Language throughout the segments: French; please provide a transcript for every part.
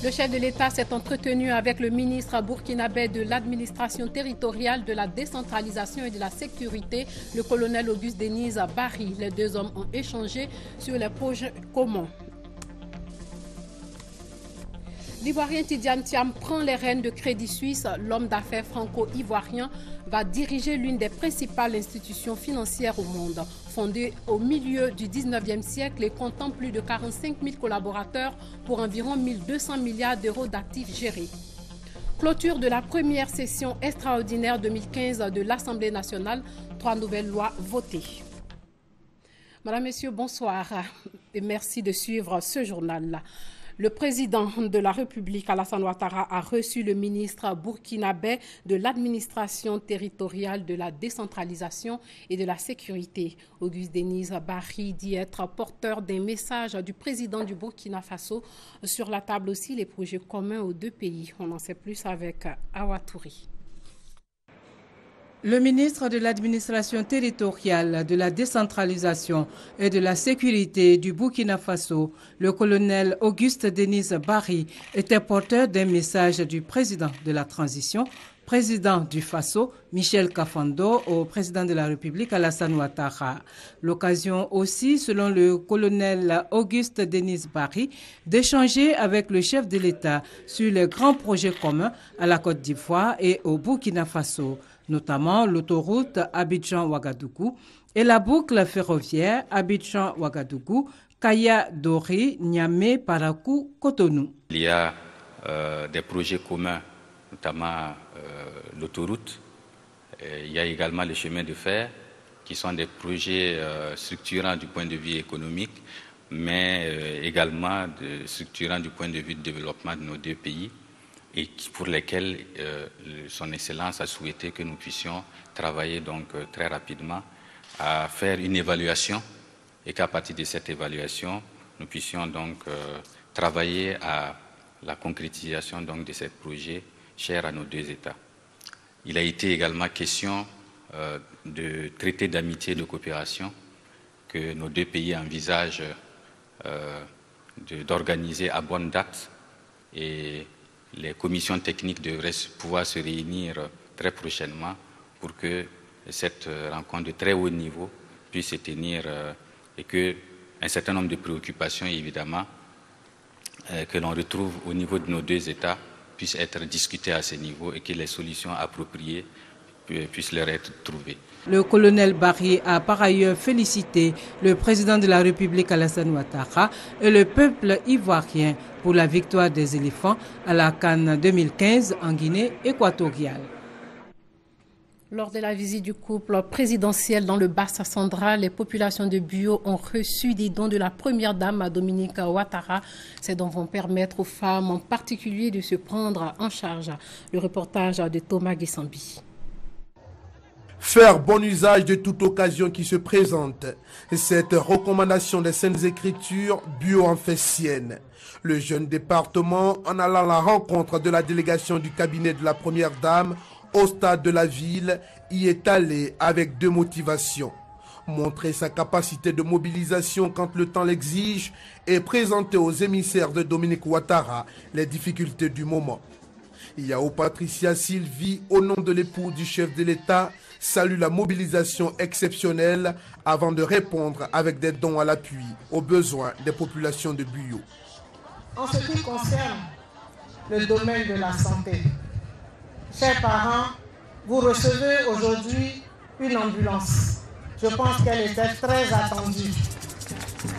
Le chef de l'État s'est entretenu avec le ministre burkinabé de l'administration territoriale, de la décentralisation et de la sécurité, le colonel Auguste Denise Barry. Les deux hommes ont échangé sur les projets communs. L'Ivoirien Tidiane Thiam prend les rênes de Crédit Suisse. L'homme d'affaires franco-ivoirien va diriger l'une des principales institutions financières au monde. Fondée au milieu du 19e siècle et comptant plus de 45 000 collaborateurs pour environ 1 200 milliards d'euros d'actifs gérés. Clôture de la première session extraordinaire 2015 de l'Assemblée nationale. 3 nouvelles lois votées. Madame, Messieurs, bonsoir et merci de suivre ce journal. Le président de la République, Alassane Ouattara, a reçu le ministre burkinabé de l'administration territoriale, de la décentralisation et de la sécurité. Auguste Denise Barry dit être porteur d'un message du président du Burkina Faso. Sur la table aussi, les projets communs aux deux pays. On en sait plus avec Awa Touri. Le ministre de l'administration territoriale, de la décentralisation et de la sécurité du Burkina Faso, le colonel Auguste Denise Barry, était porteur d'un message du président de la transition, président du Faso, Michel Kafando, au président de la République, Alassane Ouattara. L'occasion aussi, selon le colonel Auguste Denise Barry, d'échanger avec le chef de l'État sur les grands projets communs à la Côte d'Ivoire et au Burkina Faso, notamment l'autoroute Abidjan-Ouagadougou et la boucle ferroviaire Abidjan-Ouagadougou, Kaya-Dori, Niamey, Parakou, Cotonou. Il y a des projets communs, notamment l'autoroute. Il y a également les chemins de fer, qui sont des projets structurants du point de vue économique, mais également structurants du point de vue du développement de nos deux pays, et pour lesquels son Excellence a souhaité que nous puissions travailler donc très rapidement à faire une évaluation et qu'à partir de cette évaluation, nous puissions donc travailler à la concrétisation donc de ces projets chers à nos deux États. Il a été également question de traités d'amitié et de coopération que nos deux pays envisagent d'organiser à bonne date, et les commissions techniques devraient pouvoir se réunir très prochainement pour que cette rencontre de très haut niveau puisse se tenir et qu'un certain nombre de préoccupations, évidemment, que l'on retrouve au niveau de nos deux États puissent être discutées à ce niveau et que les solutions appropriées puissent leur être trouvées. Le colonel Barry a par ailleurs félicité le président de la République Alassane Ouattara et le peuple ivoirien pour la victoire des éléphants à la CAN 2015 en Guinée équatoriale. Lors de la visite du couple présidentiel dans le Bassa-Sandra, les populations de Buyo ont reçu des dons de la première dame Dominique Ouattara. Ces dons vont permettre aux femmes en particulier de se prendre en charge. Le reportage de Thomas Guessambi. Faire bon usage de toute occasion qui se présente. Cette recommandation des Saintes Écritures, Buyo en fait sienne. Le jeune département, en allant à la rencontre de la délégation du cabinet de la Première Dame au stade de la ville, y est allé avec deux motivations. Montrer sa capacité de mobilisation quand le temps l'exige et présenter aux émissaires de Dominique Ouattara les difficultés du moment. Yao Patricia Sylvie, au nom de l'époux du chef de l'État, salue la mobilisation exceptionnelle avant de répondre avec des dons à l'appui aux besoins des populations de Buyo. En ce qui concerne le domaine de la santé, chers parents, vous recevez aujourd'hui une ambulance. Je pense qu'elle était très attendue,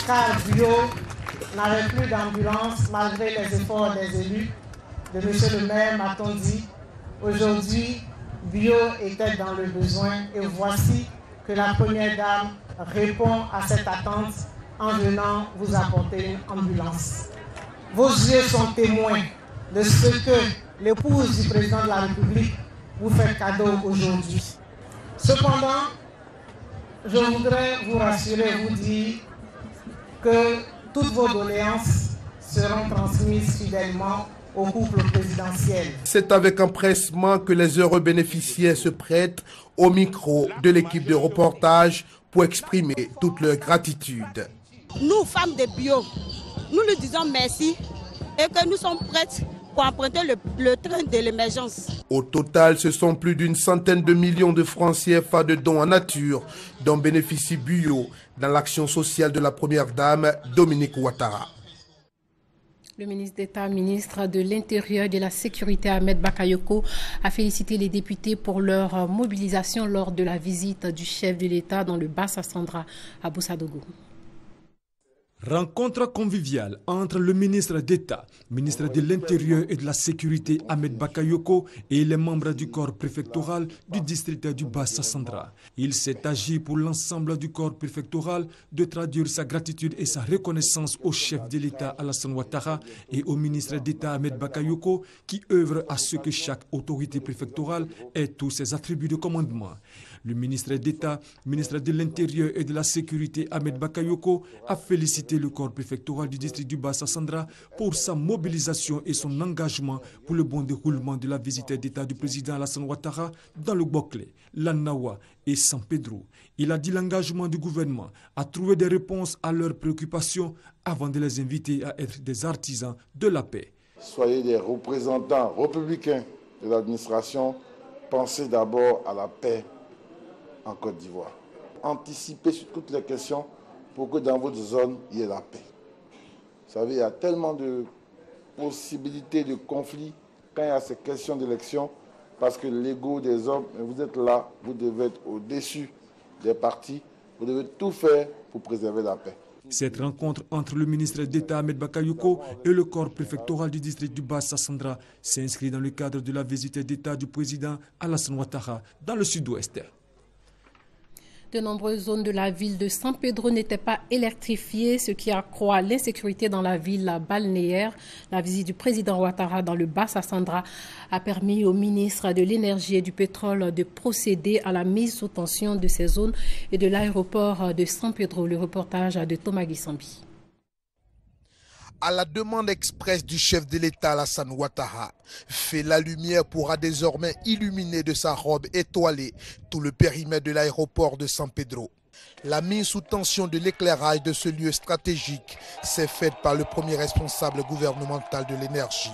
car Buyo n'avait plus d'ambulance malgré les efforts des élus, de M. le maire, m'a-t-on dit. Aujourd'hui, Buyo était dans le besoin et voici que la Première Dame répond à cette attente en venant vous apporter une ambulance. Vos yeux sont témoins de ce que l'épouse du président de la République vous fait cadeau aujourd'hui. Cependant, je voudrais vous rassurer, vous dire que toutes vos doléances seront transmises fidèlement au couple présidentiel. C'est avec empressement que les heureux bénéficiaires se prêtent au micro de l'équipe de reportage pour exprimer toute leur gratitude. Nous, femmes de Buyo, nous lui disons merci et que nous sommes prêts pour emprunter le train de l'émergence. Au total, ce sont plus d'une centaine de millions de francs CFA de dons en nature dont bénéficie Buyo dans l'action sociale de la première dame Dominique Ouattara. Le ministre d'État, ministre de l'Intérieur et de la Sécurité Ahmed Bakayoko a félicité les députés pour leur mobilisation lors de la visite du chef de l'État dans le Bas-Sassandra à Boussadougou. Rencontre conviviale entre le ministre d'État, ministre de l'Intérieur et de la Sécurité Ahmed Bakayoko et les membres du corps préfectoral du district du Bas-Sassandra. Il s'est agi pour l'ensemble du corps préfectoral de traduire sa gratitude et sa reconnaissance au chef de l'État Alassane Ouattara et au ministre d'État Ahmed Bakayoko qui œuvrent à ce que chaque autorité préfectorale ait tous ses attributs de commandement. Le ministre d'État, ministre de l'Intérieur et de la Sécurité Ahmed Bakayoko a félicité le corps préfectoral du district du Bas-Sassandra pour sa mobilisation et son engagement pour le bon déroulement de la visite d'État du président Alassane Ouattara dans le Boklé, l'Annawa et San Pedro. Il a dit l'engagement du gouvernement à trouver des réponses à leurs préoccupations avant de les inviter à être des artisans de la paix. Soyez des représentants républicains de l'administration, pensez d'abord à la paix en Côte d'Ivoire. Anticipez sur toutes les questions pour que dans votre zone, il y ait la paix. Vous savez, il y a tellement de possibilités de conflits quand il y a ces questions d'élection, parce que l'ego des hommes, vous êtes là, vous devez être au-dessus des partis, vous devez tout faire pour préserver la paix. Cette rencontre entre le ministre d'État Ahmed Bakayoko et le corps préfectoral du district du Bas-Sassandra s'inscrit dans le cadre de la visite d'État du président Alassane Ouattara dans le sud-ouest. De nombreuses zones de la ville de San Pedro n'étaient pas électrifiées, ce qui accroît l'insécurité dans la ville balnéaire. La visite du président Ouattara dans le Bas-Sassandra a permis au ministre de l'Énergie et du Pétrole de procéder à la mise sous tension de ces zones et de l'aéroport de San Pedro. Le reportage de Thomas Guissambi. À la demande expresse du chef de l'État Alassane Ouattara, fait la lumière pourra désormais illuminer de sa robe étoilée tout le périmètre de l'aéroport de San Pedro. La mise sous tension de l'éclairage de ce lieu stratégique s'est faite par le premier responsable gouvernemental de l'énergie.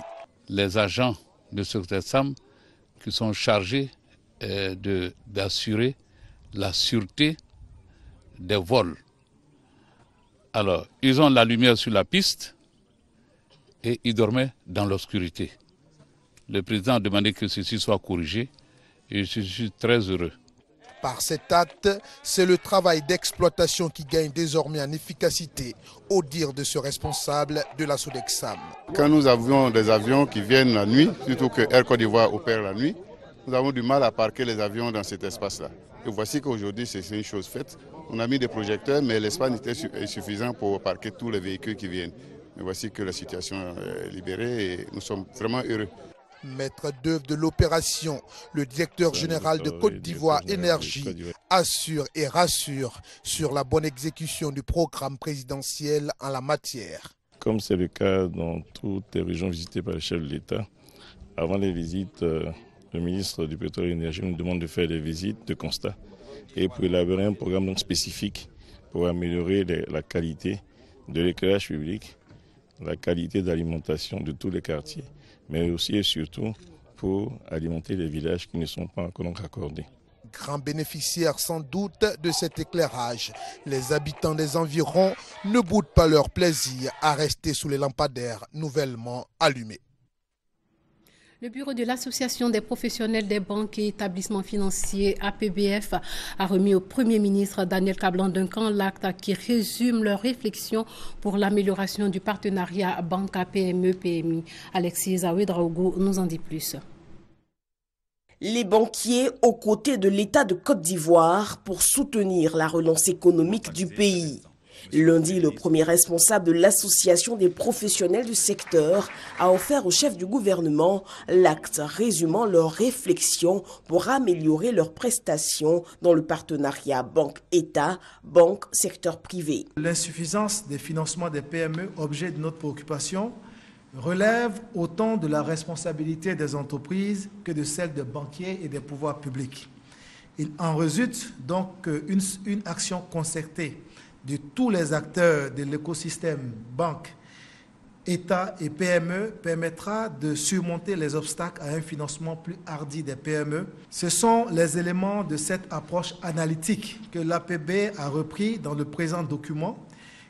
Les agents de Sécurité SAM qui sont chargés d'assurer la sûreté des vols. Alors, ils ont la lumière sur la piste et ils dormaient dans l'obscurité. Le président a demandé que ceci soit corrigé et je suis très heureux. Par cet acte, c'est le travail d'exploitation qui gagne désormais en efficacité, au dire de ce responsable de la Sodexam. Quand nous avions des avions qui viennent la nuit, surtout que Air Côte d'Ivoire opère la nuit, nous avons du mal à parquer les avions dans cet espace-là. Et voici qu'aujourd'hui, c'est une chose faite. On a mis des projecteurs, mais l'espace n'était insuffisant pour parquer tous les véhicules qui viennent. Mais voici que la situation est libérée et nous sommes vraiment heureux. Maître d'œuvre de l'opération, le directeur général de Côte d'Ivoire Énergie assure et rassure sur la bonne exécution du programme présidentiel en la matière. Comme c'est le cas dans toutes les régions visitées par le chef de l'État, avant les visites, le ministre du Pétrole et de l'Énergie nous demande de faire des visites de constat et pour élaborer un programme donc spécifique pour améliorer la qualité de l'éclairage public, la qualité d'alimentation de tous les quartiers, mais aussi et surtout pour alimenter les villages qui ne sont pas encore raccordés. Grand bénéficiaire sans doute de cet éclairage, les habitants des environs ne boudent pas leur plaisir à rester sous les lampadaires nouvellement allumés. Le bureau de l'Association des professionnels des banques et établissements financiers APBF a remis au Premier ministre Daniel Kablan-Duncan l'acte qui résume leurs réflexions pour l'amélioration du partenariat banque-PME-PMI. Alexis Zaouedraogo nous en dit plus. Les banquiers aux côtés de l'État de Côte d'Ivoire pour soutenir la relance économique du pays. Lundi, le premier responsable de l'Association des professionnels du secteur a offert au chef du gouvernement l'acte résumant leurs réflexions pour améliorer leurs prestations dans le partenariat banque-État, banque-secteur privé. L'insuffisance des financements des PME, objet de notre préoccupation, relève autant de la responsabilité des entreprises que de celle des banquiers et des pouvoirs publics. Il en résulte donc une action concertée de tous les acteurs de l'écosystème banque État et PME permettra de surmonter les obstacles à un financement plus hardi des PME. Ce sont les éléments de cette approche analytique que l'APB a repris dans le présent document,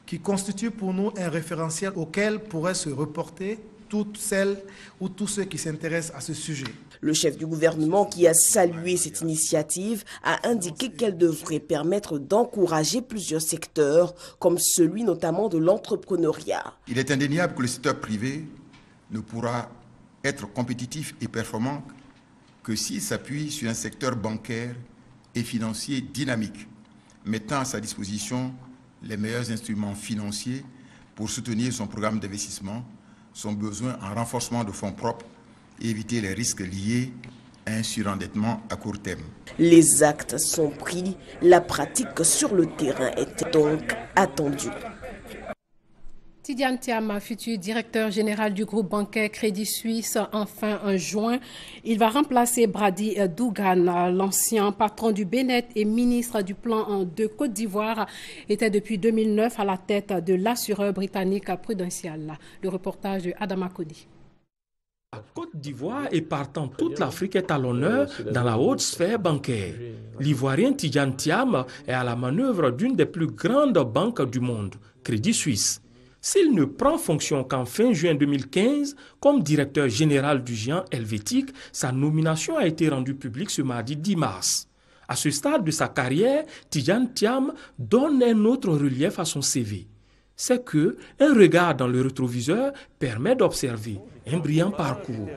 qui constitue pour nous un référentiel auquel pourraient se reporter toutes celles ou tous ceux qui s'intéressent à ce sujet. Le chef du gouvernement, qui a salué cette initiative, a indiqué qu'elle devrait permettre d'encourager plusieurs secteurs, comme celui notamment de l'entrepreneuriat. Il est indéniable que le secteur privé ne pourra être compétitif et performant que s'il s'appuie sur un secteur bancaire et financier dynamique, mettant à sa disposition les meilleurs instruments financiers pour soutenir son programme d'investissement, son besoin en renforcement de fonds propres et éviter les risques liés à un surendettement à court terme. Les actes sont pris, la pratique sur le terrain est donc attendue. Tidiane Thiam, futur directeur général du groupe bancaire Crédit Suisse, enfin en juin. Il va remplacer Brady Dougan, l'ancien patron du Bénet et ministre du plan de Côte d'Ivoire, était depuis 2009 à la tête de l'assureur britannique Prudential. Le reportage de Adama Kodi. La Côte d'Ivoire et partant toute l'Afrique est à l'honneur dans la haute sphère bancaire. L'Ivoirien Tidiane Thiam est à la manœuvre d'une des plus grandes banques du monde, Crédit Suisse. S'il ne prend fonction qu'en fin juin 2015 comme directeur général du géant helvétique, sa nomination a été rendue publique ce mardi 10 mars. À ce stade de sa carrière, Tidiane Thiam donne un autre relief à son CV. C'est que un regard dans le rétroviseur permet d'observer un brillant parcours.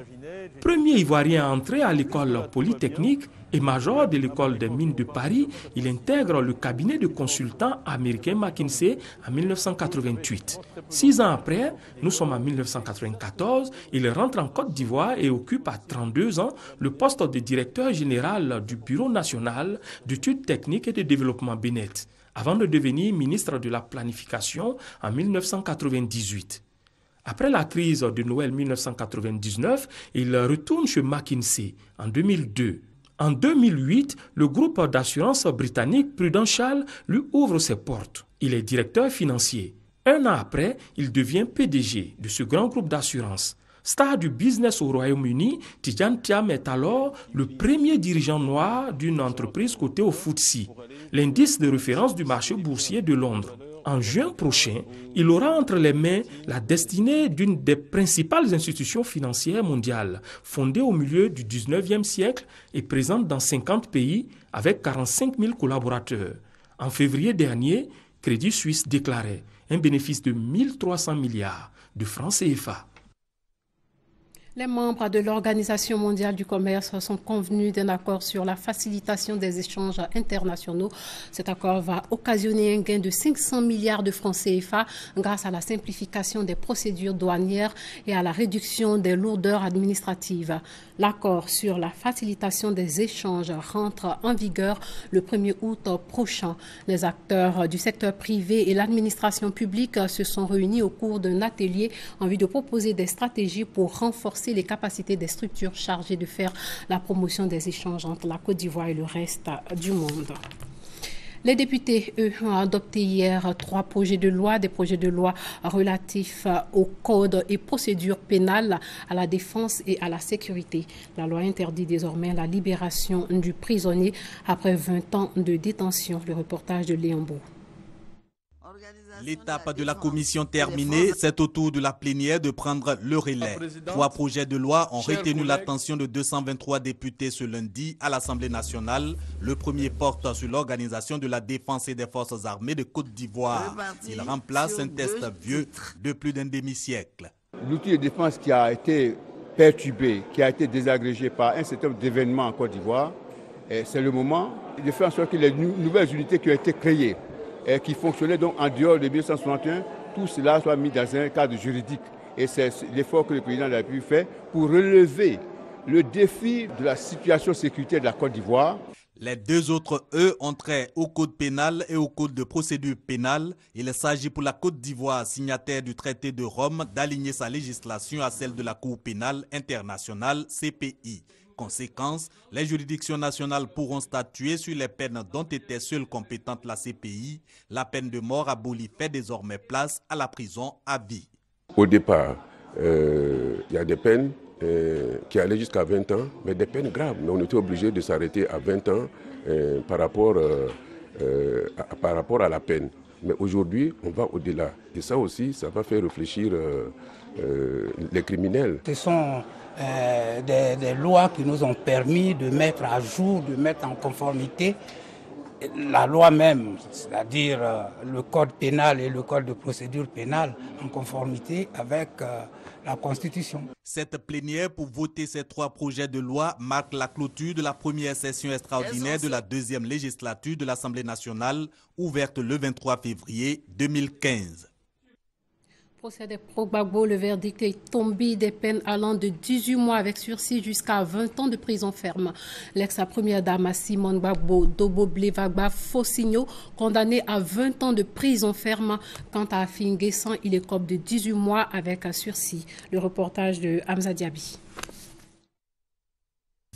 Premier Ivoirien à entrer à l'école polytechnique et major de l'école des mines de Paris, il intègre le cabinet de consultants américain McKinsey en 1988. 6 ans après, nous sommes en 1994, il rentre en Côte d'Ivoire et occupe à 32 ans le poste de directeur général du Bureau national d'études techniques et de développement Bénet, avant de devenir ministre de la Planification en 1998. Après la crise de Noël 1999, il retourne chez McKinsey en 2002. En 2008, le groupe d'assurance britannique Prudential lui ouvre ses portes. Il est directeur financier. Un an après, il devient PDG de ce grand groupe d'assurance. Star du business au Royaume-Uni, Tidiane Thiam est alors le premier dirigeant noir d'une entreprise cotée au FTSE, l'indice de référence du marché boursier de Londres. En juin prochain, il aura entre les mains la destinée d'une des principales institutions financières mondiales, fondée au milieu du 19e siècle et présente dans 50 pays avec 45 000 collaborateurs. En février dernier, Crédit Suisse déclarait un bénéfice de 1 300 milliards de francs CFA. Les membres de l'Organisation mondiale du commerce sont convenus d'un accord sur la facilitation des échanges internationaux. Cet accord va occasionner un gain de 500 milliards de francs CFA grâce à la simplification des procédures douanières et à la réduction des lourdeurs administratives. L'accord sur la facilitation des échanges rentre en vigueur le 1er août prochain. Les acteurs du secteur privé et l'administration publique se sont réunis au cours d'un atelier en vue de proposer des stratégies pour renforcer les capacités des structures chargées de faire la promotion des échanges entre la Côte d'Ivoire et le reste du monde. Les députés, eux, ont adopté hier 3 projets de loi, des projets de loi relatifs au code et procédures pénales, à la défense et à la sécurité. La loi interdit désormais la libération du prisonnier après 20 ans de détention. Le reportage de Léon Beau. L'étape de la commission terminée, c'est au tour de la plénière de prendre le relais. 3 projets de loi ont retenu l'attention de 223 députés ce lundi à l'Assemblée nationale. Le premier porte sur l'organisation de la défense et des forces armées de Côte d'Ivoire. Il remplace un test vieux de plus d'un demi-siècle. L'outil de défense qui a été perturbé, qui a été désagrégé par un certain nombre d'événements en Côte d'Ivoire, c'est le moment de faire en sorte que les nouvelles unités qui ont été créées, qui fonctionnaient donc en dehors de 1961, tout cela soit mis dans un cadre juridique. Et c'est l'effort que le président de la République fait pour relever le défi de la situation sécuritaire de la Côte d'Ivoire. Les 2 autres, eux, ont trait au code pénal et au code de procédure pénale. Il s'agit pour la Côte d'Ivoire, signataire du traité de Rome, d'aligner sa législation à celle de la Cour pénale internationale, CPI. Conséquence, les juridictions nationales pourront statuer sur les peines dont était seule compétente la CPI. La peine de mort abolie fait désormais place à la prison à vie. Au départ, il y a des peines qui allaient jusqu'à 20 ans, mais des peines graves. Mais on était obligé de s'arrêter à 20 ans par rapport à la peine. Mais aujourd'hui, on va au-delà. Et ça aussi, ça va faire réfléchir les criminels. Ce sont des lois qui nous ont permis de mettre à jour, de mettre en conformité la loi même, c'est-à-dire le code pénal et le code de procédure pénale en conformité avec la Constitution. Cette plénière pour voter ces 3 projets de loi marque la clôture de la première session extraordinaire de la 2e législature de l'Assemblée nationale, ouverte le 23 février 2015. Procès de Gbagbo, le verdict est tombé, des peines allant de 18 mois avec sursis jusqu'à 20 ans de prison ferme. L'ex-première dame Simone Gbagbo Dobo-Blevagba Fosigno, condamné à 20 ans de prison ferme. Quant à Afin Guessan, il écope de 18 mois avec sursis. Le reportage de Hamza Diaby.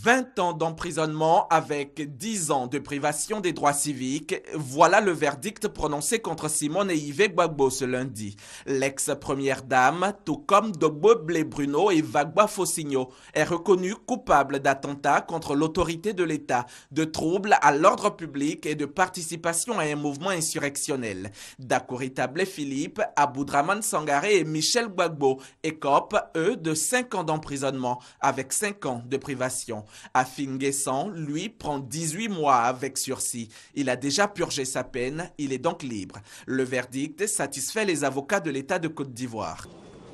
20 ans d'emprisonnement avec 10 ans de privation des droits civiques, voilà le verdict prononcé contre Simone et Yves Gbagbo ce lundi. L'ex-première dame, tout comme Dobo-Blé Bruno et Gbagbo Fosigno, est reconnue coupable d'attentats contre l'autorité de l'État, de troubles à l'ordre public et de participation à un mouvement insurrectionnel. Dakourita Blé-Philippe, Aboudraman Sangaré et Michel Gbagbo écopent, eux, de 5 ans d'emprisonnement avec 5 ans de privation. Afin Guessan, lui, prend 18 mois avec sursis. Il a déjà purgé sa peine, il est donc libre. Le verdict satisfait les avocats de l'État de Côte d'Ivoire.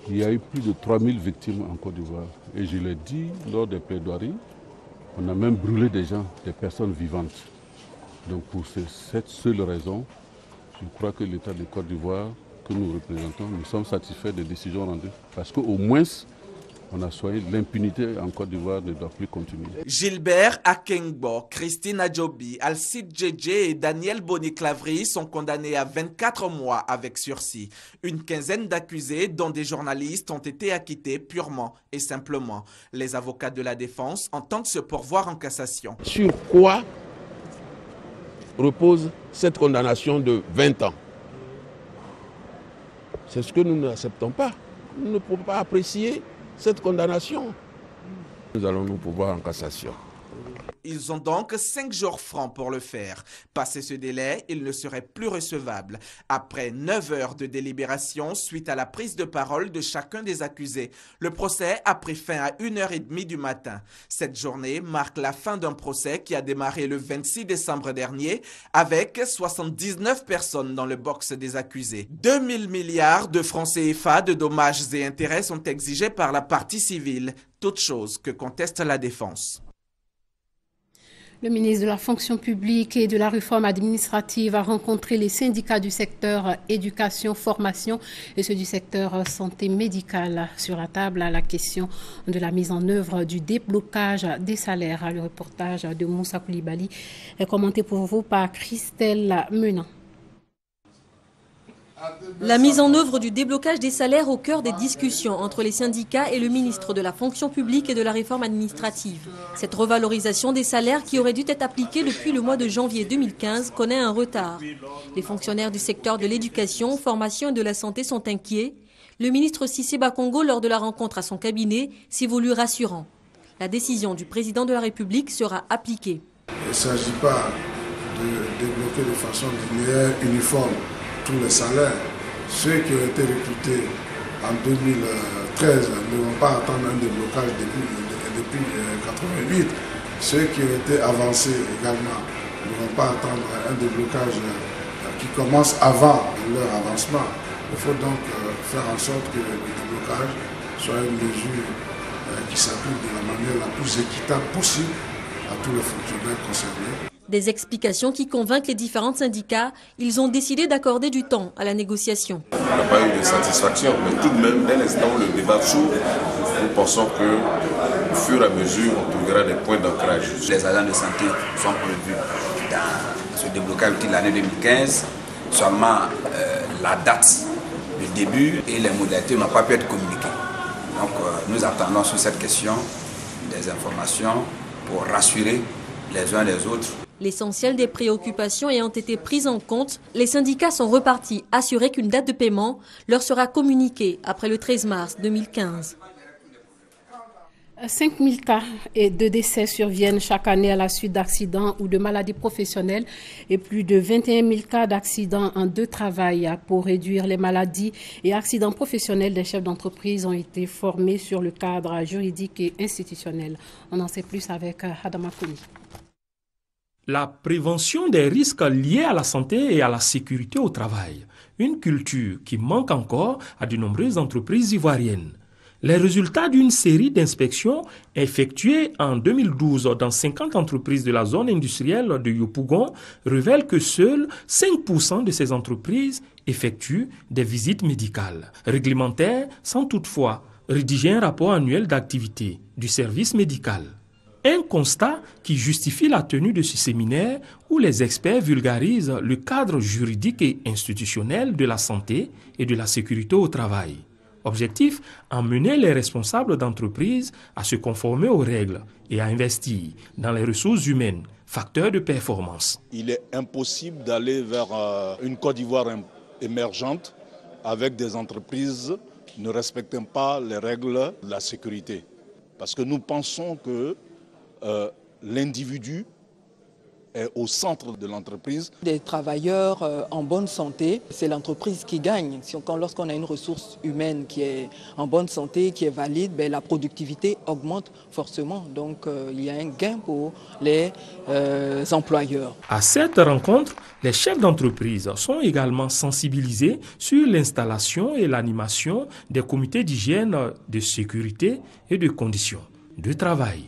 Il y a eu plus de 3000 victimes en Côte d'Ivoire. Et je l'ai dit lors des plaidoiries, on a même brûlé des gens, des personnes vivantes. Donc pour cette seule raison, je crois que l'État de Côte d'Ivoire que nous représentons, nous sommes satisfaits des décisions rendues. Parce qu'au moins, on a soigné l'impunité en Côte d'Ivoire ne doit plus continuer. Gilbert Akengbo, Christine Adjobi, Alcide Djedje et Daniel Boni-Clavry sont condamnés à 24 mois avec sursis. Une quinzaine d'accusés, dont des journalistes, ont été acquittés purement et simplement. Les avocats de la défense entendent se pourvoir en cassation. Sur quoi repose cette condamnation de 20 ans? C'est ce que nous n'acceptons pas. Nous ne pouvons pas apprécier cette condamnation. Nous allons nous pourvoir en cassation. Ils ont donc 5 jours francs pour le faire. Passé ce délai, ils ne seraient plus recevables. Après 9 heures de délibération suite à la prise de parole de chacun des accusés, le procès a pris fin à 1h30 du matin. Cette journée marque la fin d'un procès qui a démarré le 26 décembre dernier avec 79 personnes dans le box des accusés. 2000 milliards de francs CFA de dommages et intérêts sont exigés par la partie civile, toute chose que conteste la défense. Le ministre de la fonction publique et de la réforme administrative a rencontré les syndicats du secteur éducation, formation et ceux du secteur santé médicale. Sur la table, la question de la mise en œuvre du déblocage des salaires. Le reportage de Moussa Koulibaly est commenté pour vous par Christelle Menant. La mise en œuvre du déblocage des salaires au cœur des discussions entre les syndicats et le ministre de la fonction publique et de la réforme administrative. Cette revalorisation des salaires qui aurait dû être appliquée depuis le mois de janvier 2015 connaît un retard. Les fonctionnaires du secteur de l'éducation, formation et de la santé sont inquiets. Le ministre Cissé Bakongo, lors de la rencontre à son cabinet, s'est voulu rassurant. La décision du président de la République sera appliquée. Il ne s'agit pas de débloquer de façon linéaire, uniforme, tous les salaires. Ceux qui ont été recrutés en 2013 ne vont pas attendre un déblocage depuis 1988. Ceux qui ont été avancés également ne vont pas attendre un déblocage qui commence avant leur avancement. Il faut donc faire en sorte que le déblocage soit une mesure qui s'applique de la manière la plus équitable possible à tous les fonctionnaires concernés. Des explications qui convainquent les différents syndicats. Ils ont décidé d'accorder du temps à la négociation. On n'a pas eu de satisfaction, mais tout de même, dès l'instant où le débat s'ouvre, nous pensons qu'au fur et à mesure, on trouvera des points d'ancrage. Les agents de santé sont prévus dans ce déblocage de l'année 2015. Seulement, la date, le début et les modalités n'ont pas pu être communiquées. Donc, nous attendons sur cette question des informations pour rassurer les uns les autres. L'essentiel des préoccupations ayant été prises en compte, les syndicats sont repartis assurés qu'une date de paiement leur sera communiquée après le 13 mars 2015. 5000 cas de décès surviennent chaque année à la suite d'accidents ou de maladies professionnelles et plus de 21 000 cas d'accidents en deux travail. Pour réduire les maladies et accidents professionnels, des chefs d'entreprise ont été formés sur le cadre juridique et institutionnel. On en sait plus avec Adama Kouni. La prévention des risques liés à la santé et à la sécurité au travail, une culture qui manque encore à de nombreuses entreprises ivoiriennes. Les résultats d'une série d'inspections effectuées en 2012 dans 50 entreprises de la zone industrielle de Yopougon révèlent que seuls 5% de ces entreprises effectuent des visites médicales réglementaires sans toutefois rédiger un rapport annuel d'activité du service médical. Un constat qui justifie la tenue de ce séminaire où les experts vulgarisent le cadre juridique et institutionnel de la santé et de la sécurité au travail. Objectif, amener les responsables d'entreprise à se conformer aux règles et à investir dans les ressources humaines, facteurs de performance. Il est impossible d'aller vers une Côte d'Ivoire émergente avec des entreprises ne respectant pas les règles de la sécurité. Parce que nous pensons que l'individu est au centre de l'entreprise. Des travailleurs en bonne santé, c'est l'entreprise qui gagne. Lorsqu'on a une ressource humaine qui est en bonne santé, qui est valide, la productivité augmente forcément. Donc il y a un gain pour les employeurs. À cette rencontre, les chefs d'entreprise sont également sensibilisés sur l'installation et l'animation des comités d'hygiène, de sécurité et de conditions de travail.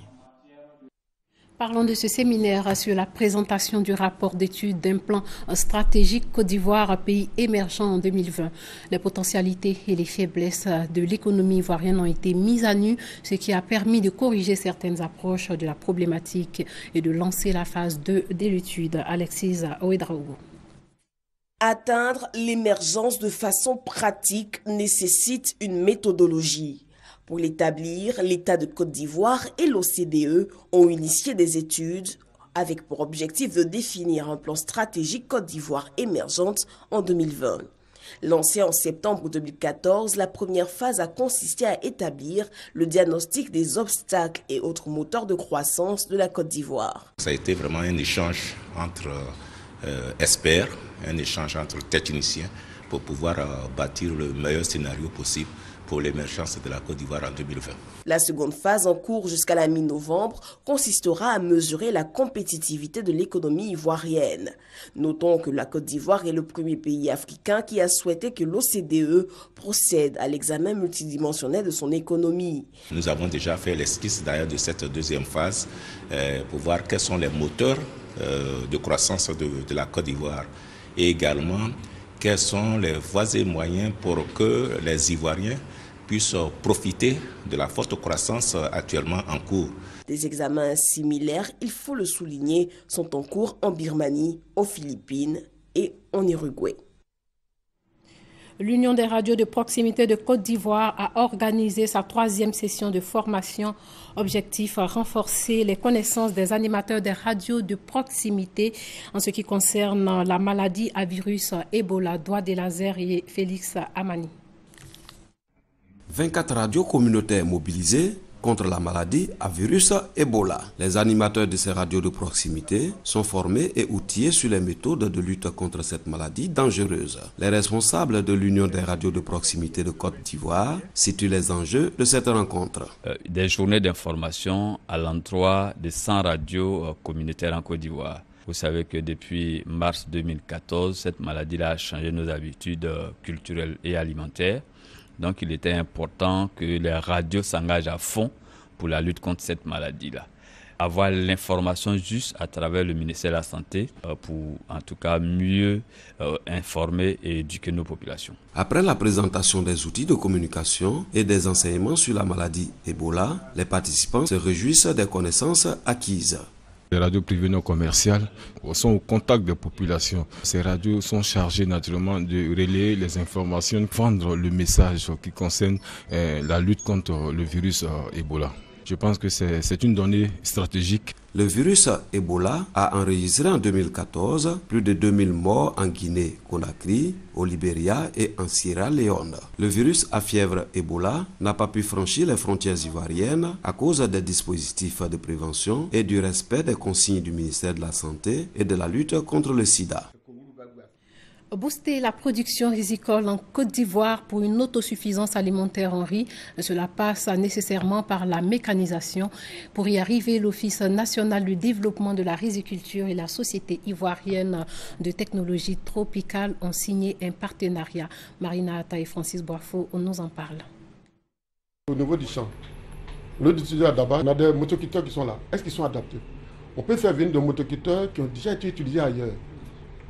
Parlons de ce séminaire sur la présentation du rapport d'étude d'un plan stratégique Côte d'Ivoire, pays émergent en 2020. Les potentialités et les faiblesses de l'économie ivoirienne ont été mises à nu, ce qui a permis de corriger certaines approches de la problématique et de lancer la phase 2 de l'étude. Alexis Ouedraogo. Atteindre l'émergence de façon pratique nécessite une méthodologie. Pour l'établir, l'État de Côte d'Ivoire et l'OCDE ont initié des études avec pour objectif de définir un plan stratégique Côte d'Ivoire émergente en 2020. Lancée en septembre 2014, la première phase a consisté à établir le diagnostic des obstacles et autres moteurs de croissance de la Côte d'Ivoire. Ça a été vraiment un échange entre experts, un échange entre techniciens pour pouvoir bâtir le meilleur scénario possible pour l'émergence de la Côte d'Ivoire en 2020. La seconde phase, en cours jusqu'à la mi-novembre, consistera à mesurer la compétitivité de l'économie ivoirienne. Notons que la Côte d'Ivoire est le premier pays africain qui a souhaité que l'OCDE procède à l'examen multidimensionnel de son économie. Nous avons déjà fait l'esquisse d'ailleurs de cette deuxième phase pour voir quels sont les moteurs de croissance de la Côte d'Ivoire et également quelles sont les voies et moyens pour que les Ivoiriens puissent profiter de la forte croissance actuellement en cours. Des examens similaires, il faut le souligner, sont en cours en Birmanie, aux Philippines et en Uruguay. L'Union des radios de proximité de Côte d'Ivoire a organisé sa 3e session de formation. Objectif, renforcer les connaissances des animateurs des radios de proximité en ce qui concerne la maladie à virus Ebola. Doigt des lasers et Félix Amani. 24 radios communautaires mobilisées contre la maladie à virus Ebola. Les animateurs de ces radios de proximité sont formés et outillés sur les méthodes de lutte contre cette maladie dangereuse. Les responsables de l'Union des radios de proximité de Côte d'Ivoire situent les enjeux de cette rencontre. Des journées d'information à l'endroit de 100 radios communautaires en Côte d'Ivoire. Vous savez que depuis mars 2014, cette maladie-là a changé nos habitudes culturelles et alimentaires. Donc il était important que les radios s'engagent à fond pour la lutte contre cette maladie-là. Avoir l'information juste à travers le ministère de la Santé pour en tout cas mieux informer et éduquer nos populations. Après la présentation des outils de communication et des enseignements sur la maladie Ebola, les participants se réjouissent des connaissances acquises. Les radios privées non commerciales sont au contact des populations. Ces radios sont chargées naturellement de relayer les informations, vendre le message qui concerne la lutte contre le virus Ebola. Je pense que c'est une donnée stratégique. Le virus Ebola a enregistré en 2014 plus de 2000 morts en Guinée-Conakry, au Libéria et en Sierra Leone. Le virus à fièvre Ebola n'a pas pu franchir les frontières ivoiriennes à cause des dispositifs de prévention et du respect des consignes du ministère de la Santé et de la lutte contre le sida. Booster la production risicole en Côte d'Ivoire pour une autosuffisance alimentaire en riz. Cela passe nécessairement par la mécanisation. Pour y arriver, l'Office national du développement de la riziculture et la Société ivoirienne de technologie tropicale ont signé un partenariat. Marina Atta et Francis Boifo nous en parlent. Au niveau du champ, le diffuseur d'abord, on a des motoculteurs qui sont là. Est-ce qu'ils sont adaptés? On peut faire venir des motoculteurs qui ont déjà été utilisés ailleurs.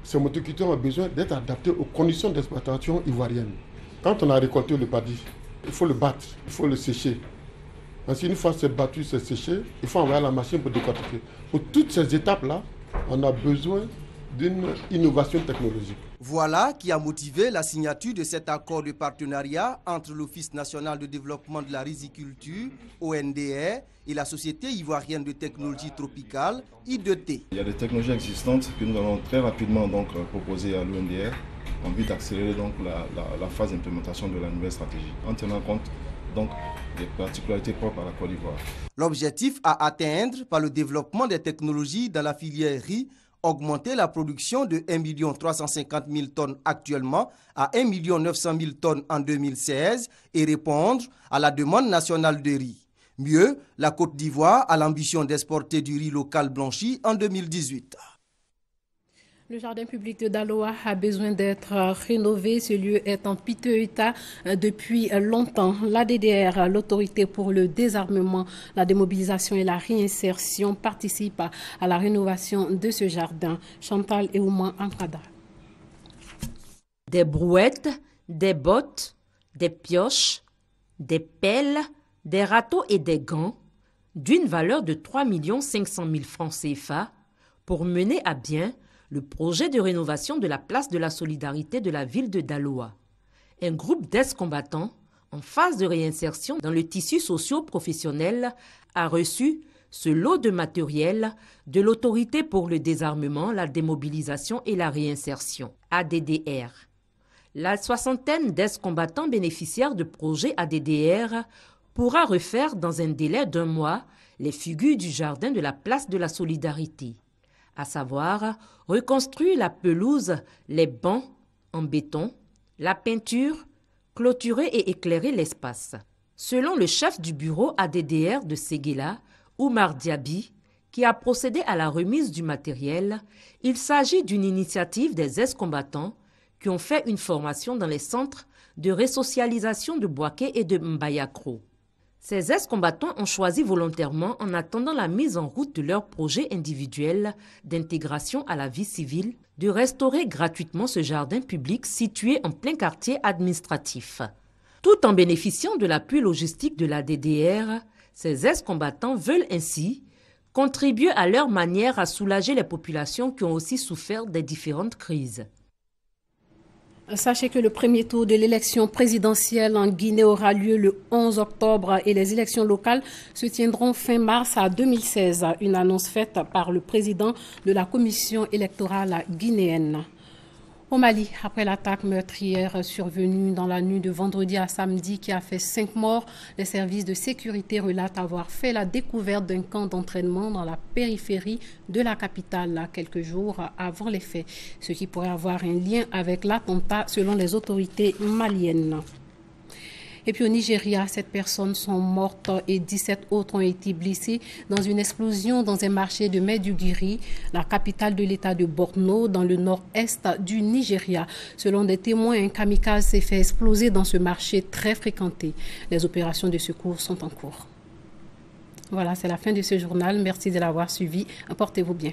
Ces motoculteurs ont besoin d'être adaptés aux conditions d'exploitation ivoiriennes. Quand on a récolté le paddy, il faut le battre, il faut le sécher. Ensuite, une fois c'est battu, c'est séché, il faut envoyer la machine pour décortiquer. Pour toutes ces étapes-là, on a besoin d'une innovation technologique. Voilà qui a motivé la signature de cet accord de partenariat entre l'Office national de développement de la riziculture, ONDR, et la Société ivoirienne de technologie tropicale, I2T. Il y a des technologies existantes que nous allons très rapidement proposer à l'ONDR en vue d'accélérer la phase d'implémentation de la nouvelle stratégie, en tenant compte des particularités propres à la Côte d'Ivoire. L'objectif à atteindre par le développement des technologies dans la filière riz, augmenter la production de 1 350 000 tonnes actuellement à 1 900 000 tonnes en 2016 et répondre à la demande nationale de riz. Mieux, la Côte d'Ivoire a l'ambition d'exporter du riz local blanchi en 2018. Le jardin public de Daloa a besoin d'être rénové. Ce lieu est en piteux état depuis longtemps. L'ADDR, l'autorité pour le désarmement, la démobilisation et la réinsertion, participe à la rénovation de ce jardin. Chantal Eouma Ankrada. Des brouettes, des bottes, des pioches, des pelles, des râteaux et des gants d'une valeur de 3 500 000 francs CFA pour mener à bien le projet de rénovation de la place de la solidarité de la ville de Daloa. Un groupe d'ex-combattants en phase de réinsertion dans le tissu socio-professionnel a reçu ce lot de matériel de l'Autorité pour le désarmement, la démobilisation et la réinsertion, ADDR. La soixantaine d'ex-combattants bénéficiaires de projets ADDR pourra refaire dans un délai d'1 mois les figures du jardin de la place de la solidarité, à savoir reconstruire la pelouse, les bancs en béton, la peinture, clôturer et éclairer l'espace. Selon le chef du bureau ADDR de Séguéla, Oumar Diaby, qui a procédé à la remise du matériel, il s'agit d'une initiative des ex-combattants qui ont fait une formation dans les centres de resocialisation de Boaké et de Mbayakro. Ces ex-combattants ont choisi volontairement, en attendant la mise en route de leur projet individuel d'intégration à la vie civile, de restaurer gratuitement ce jardin public situé en plein quartier administratif. Tout en bénéficiant de l'appui logistique de la DDR, ces ex-combattants veulent ainsi contribuer à leur manière à soulager les populations qui ont aussi souffert des différentes crises. Sachez que le premier tour de l'élection présidentielle en Guinée aura lieu le 11 octobre et les élections locales se tiendront fin mars à 2016. Une annonce faite par le président de la commission électorale guinéenne. Au Mali, après l'attaque meurtrière survenue dans la nuit de vendredi à samedi qui a fait 5 morts, les services de sécurité relatent avoir fait la découverte d'un camp d'entraînement dans la périphérie de la capitale quelques jours avant les faits, ce qui pourrait avoir un lien avec l'attentat selon les autorités maliennes. Et puis au Nigeria, 7 personnes sont mortes et 17 autres ont été blessées dans une explosion dans un marché de Maiduguri, la capitale de l'état de Borno, dans le nord-est du Nigeria. Selon des témoins, un kamikaze s'est fait exploser dans ce marché très fréquenté. Les opérations de secours sont en cours. Voilà, c'est la fin de ce journal. Merci de l'avoir suivi. Portez-vous bien.